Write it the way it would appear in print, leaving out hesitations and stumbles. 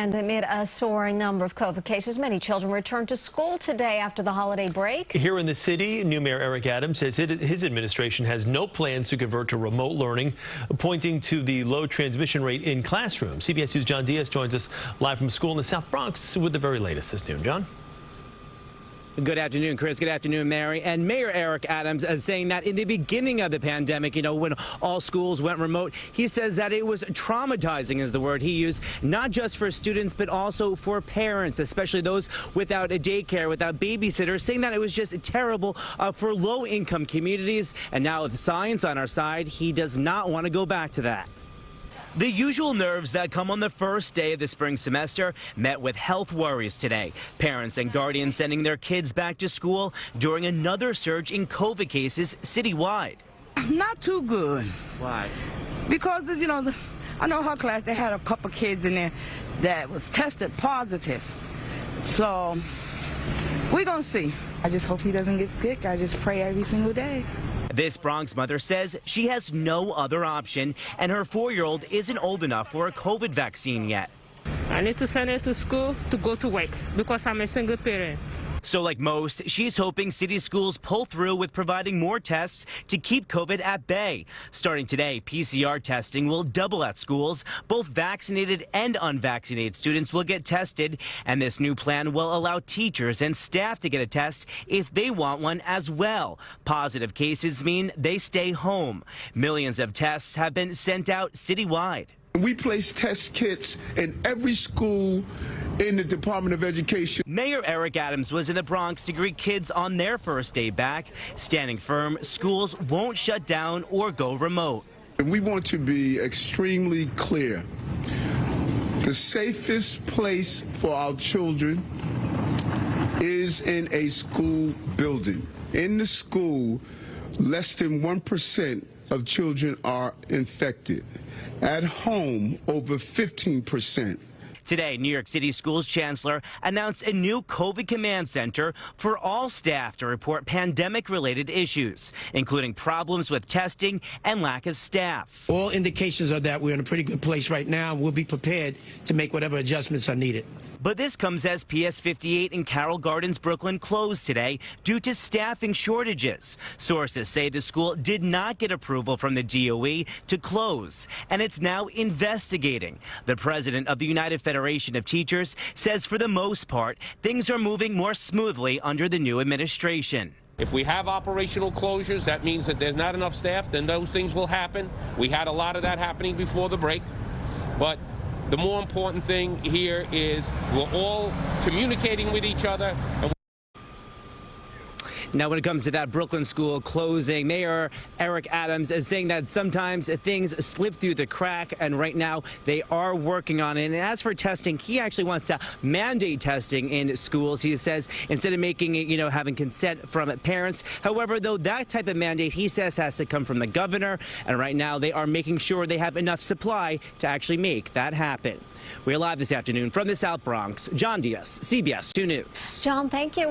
And amid a soaring number of COVID cases, many children returned to school today after the holiday break. Here in the city, new Mayor Eric Adams says his administration has no plans to convert to remote learning, pointing to the low transmission rate in classrooms. CBS News' John Diaz joins us live from school in the South Bronx with the very latest this noon. John? Good afternoon, Chris. Good afternoon, Mary. And Mayor Eric Adams is saying that in the beginning of the pandemic, when all schools went remote, he says that it was traumatizing, is the word he used, not just for students, but also for parents, especially those without a daycare, without babysitters, saying that it was just terrible for low-income communities. And now with science on our side, he does not want to go back to that. The usual nerves that come on the first day of the spring semester met with health worries today. Parents and guardians sending their kids back to school during another surge in COVID cases citywide. Not too good. Why? Because, I know her class, they had a couple kids in there that was tested positive. So, we're going to see. I just hope he doesn't get sick. I just pray every single day. This Bronx mother says she has no other option, and her 4-year-old isn't old enough for a COVID vaccine yet. I need to send her to school to go to work because I'm a single parent. So like most, she's hoping city schools pull through with providing more tests to keep COVID at bay. Starting today, PCR testing will double at schools. Both vaccinated and unvaccinated students will get tested, and this new plan will allow teachers and staff to get a test if they want one as well. Positive cases mean they stay home. Millions of tests have been sent out citywide. We place test kits in every school in the Department of Education. Mayor Eric Adams was in the Bronx to greet kids on their first day back, standing firm schools won't shut down or go remote. We want to be extremely clear. The safest place for our children is in a school building. In the school, less than 1% of children are infected. At home, over 15%. Today, New York City Schools Chancellor announced a new COVID command center for all staff to report pandemic-related issues, including problems with testing and lack of staff. All indications are that we're in a pretty good place right now. We'll be prepared to make whatever adjustments are needed. But this comes as PS 58 in Carroll Gardens, Brooklyn closed today due to staffing shortages. Sources say the school did not get approval from the DOE to close, and it's now investigating. The president of the United Federation of Teachers says for the most part, things are moving more smoothly under the new administration. If we have operational closures, that means that there's not enough staff, then those things will happen. We had a lot of that happening before the break, but the more important thing here is we're all communicating with each other. Now, when it comes to that Brooklyn school closing, Mayor Eric Adams is saying that sometimes things slip through the crack, and right now they are working on it. And as for testing, he actually wants to mandate testing in schools. He says instead of making it, having consent from parents. However, though, that type of mandate, he says, has to come from the governor. And right now they are making sure they have enough supply to actually make that happen. We're live this afternoon from the South Bronx. John Diaz, CBS 2 News. John, thank you.